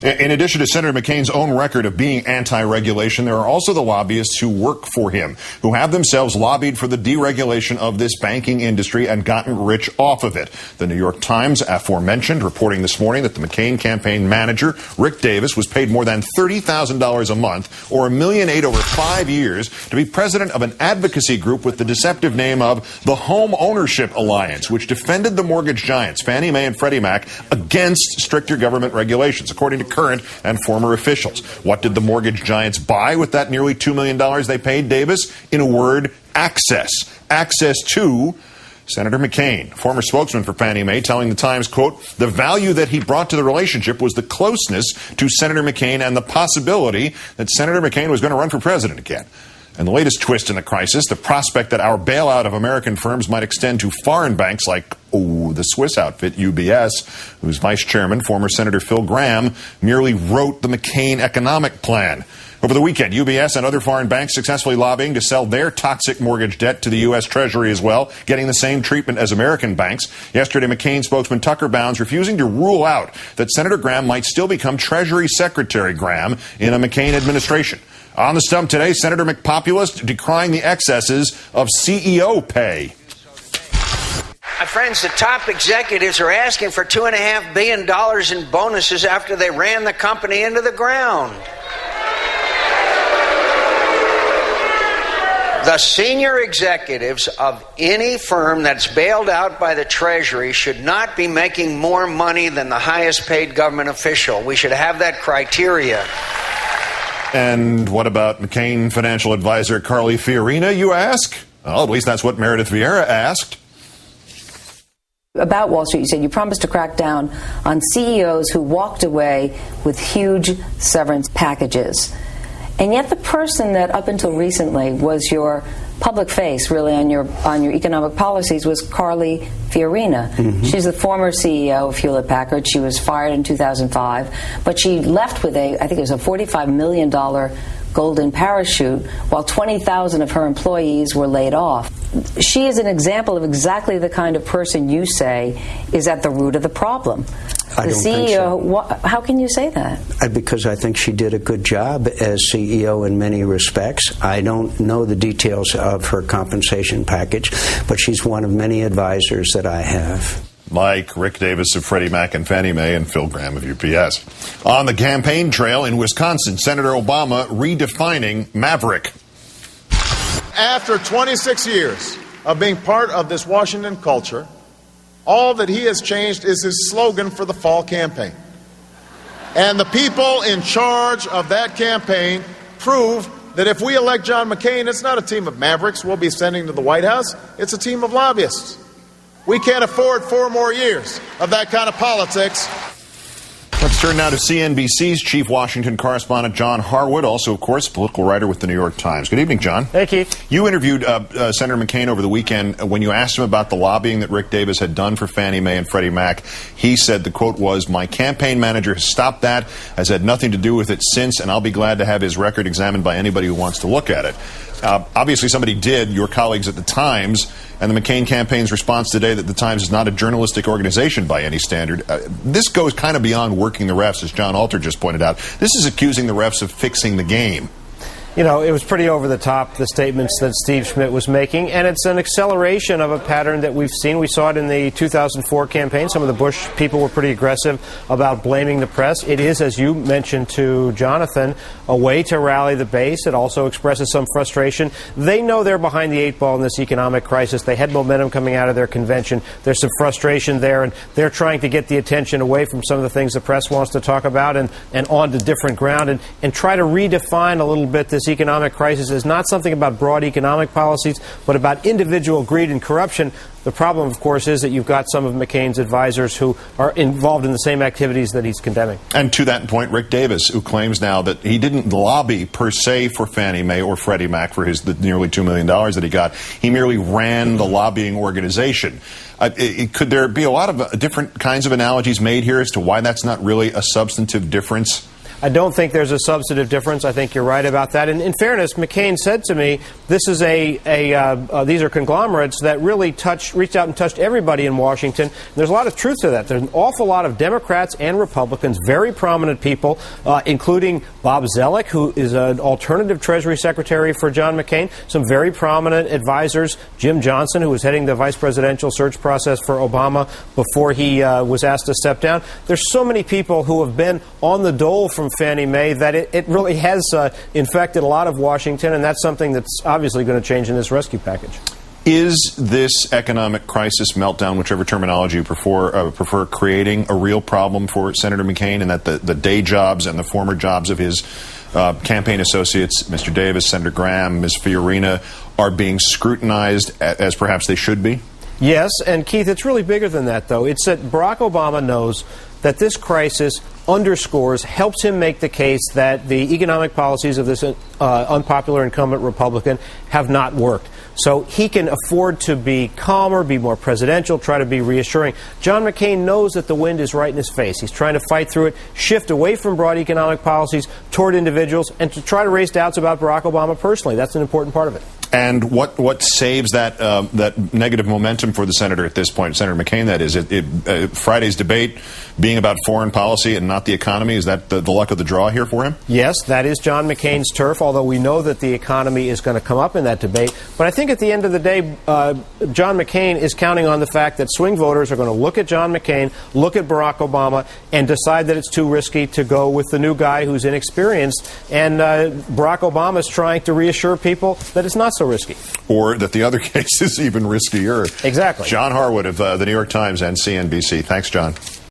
In addition to Senator McCain's own record of being anti-regulation, there are also the lobbyists who work for him, who have themselves lobbied for the deregulation of this banking industry and gotten rich off of it. The New York Times, aforementioned, reporting this morning that the McCain campaign manager, Rick Davis, was paid more than $30,000 a month, or $1.8 million over 5 years, to be president of an advocacy group with the deceptive name of the Home Ownership Alliance, which defended the mortgage giants, Fannie Mae and Freddie Mac, against stricter government regulations, according to current and former officials. What did the mortgage giants buy with that nearly $2 million they paid Davis? In a word, access. Access to Senator McCain, former spokesman for Fannie Mae, telling the Times, quote, the value that he brought to the relationship was the closeness to Senator McCain and the possibility that Senator McCain was going to run for president again. And the latest twist in the crisis, the prospect that our bailout of American firms might extend to foreign banks like, the Swiss outfit UBS, whose vice chairman, former Senator Phil Gramm, merely wrote the McCain economic plan. Over the weekend, UBS and other foreign banks successfully lobbying to sell their toxic mortgage debt to the U.S. Treasury as well, getting the same treatment as American banks. Yesterday, McCain spokesman Tucker Bounds refusing to rule out that Senator Gramm might still become Treasury Secretary Gramm in a McCain administration. On the stump today, Senator McPopulist decrying the excesses of CEO pay. My friends, the top executives are asking for $2.5 billion in bonuses after they ran the company into the ground. The senior executives of any firm that's bailed out by the Treasury should not be making more money than the highest paid government official. We should have that criteria. And what about McCain financial advisor Carly Fiorina, you ask? Well, at least that's what Meredith Vieira asked. About Wall Street, you said you promised to crack down on CEOs who walked away with huge severance packages. And yet the person that up until recently was your public face really on your economic policies was Carly Fiorina. Mm-hmm. She's the former CEO of Hewlett-Packard. She was fired in 2005, but she left with I think it was a $45 million golden parachute, while 20,000 of her employees were laid off. She is an example of exactly the kind of person you say is at the root of the problem. I don't think so. How can you say that? Because I think she did a good job as CEO in many respects. I don't know the details of her compensation package, but she's one of many advisors that I have. Like Rick Davis of Freddie Mac and Fannie Mae and Phil Gramm of UPS. On the campaign trail in Wisconsin, Senator Obama redefining maverick. After 26 years of being part of this Washington culture, all that he has changed is his slogan for the fall campaign. And the people in charge of that campaign prove that if we elect John McCain, it's not a team of mavericks we'll be sending to the White House. It's a team of lobbyists. We can't afford 4 more years of that kind of politics. Let's turn now to CNBC's chief Washington correspondent, John Harwood, also, of course, political writer with the New York Times. Good evening, John. Hey, Keith. You interviewed Senator McCain over the weekend. When you asked him about the lobbying that Rick Davis had done for Fannie Mae and Freddie Mac, he said the quote was, "My campaign manager has stopped that, has had nothing to do with it since, and I'll be glad to have his record examined by anybody who wants to look at it." Obviously, somebody did, your colleagues at the Times, and the McCain campaign's response today that the Times is not a journalistic organization by any standard. This goes kind of beyond working the refs, as John Alter just pointed out. This is accusing the refs of fixing the game. You know, it was pretty over the top, the statements that Steve Schmidt was making, and it's an acceleration of a pattern that we've seen. We saw it in the 2004 campaign. Some of the Bush people were pretty aggressive about blaming the press. It is, as you mentioned to Jonathan, a way to rally the base. It also expresses some frustration. They know they're behind the 8 ball in this economic crisis. They had momentum coming out of their convention. There's some frustration there, and they're trying to get the attention away from some of the things the press wants to talk about and onto different ground and try to redefine a little bit this economic crisis is not something about broad economic policies, but about individual greed and corruption. The problem, of course, is that you've got some of McCain's advisors who are involved in the same activities that he's condemning. And to that point, Rick Davis, who claims now that he didn't lobby per se for Fannie Mae or Freddie Mac for the nearly $2 million that he got. He merely ran the lobbying organization. Could there be a lot of different kinds of analogies made here as to why that's not really a substantive difference? I don't think there's a substantive difference. I think you're right about that. And in fairness, McCain said to me, this is these are conglomerates that really reached out and touched everybody in Washington. And there's a lot of truth to that. There's an awful lot of Democrats and Republicans, very prominent people, including Bob Zellick, who is an alternative Treasury Secretary for John McCain, some very prominent advisors, Jim Johnson, who was heading the vice presidential search process for Obama before he was asked to step down. There's so many people who have been on the dole from Fannie Mae that it really has infected a lot of Washington, and that's something that's obviously going to change in this rescue package. Is this economic crisis meltdown, whichever terminology you prefer, creating a real problem for Senator McCain, and that the day jobs and the former jobs of his campaign associates, Mr. Davis, Senator Graham, Ms. Fiorina, are being scrutinized as perhaps they should be? Yes, and Keith, it's really bigger than that, though. It's that Barack Obama knows that this crisis helps him make the case that the economic policies of this unpopular incumbent Republican have not worked. So he can afford to be calmer, be more presidential, try to be reassuring. John McCain knows that the wind is right in his face. He's trying to fight through it, shift away from broad economic policies toward individuals, and to try to raise doubts about Barack Obama personally. That's an important part of it. And what saves that negative momentum for the senator at this point, Senator McCain, that is? Friday's debate being about foreign policy and not the economy, is that the luck of the draw here for him? Yes, that is John McCain's turf, although we know that the economy is going to come up in that debate. But I think at the end of the day, John McCain is counting on the fact that swing voters are going to look at John McCain, look at Barack Obama, and decide that it's too risky to go with the new guy who's inexperienced. And Barack Obama is trying to reassure people that it's not so risky. Or that the other case is even riskier. Exactly. John Harwood of the New York Times and CNBC. Thanks, John.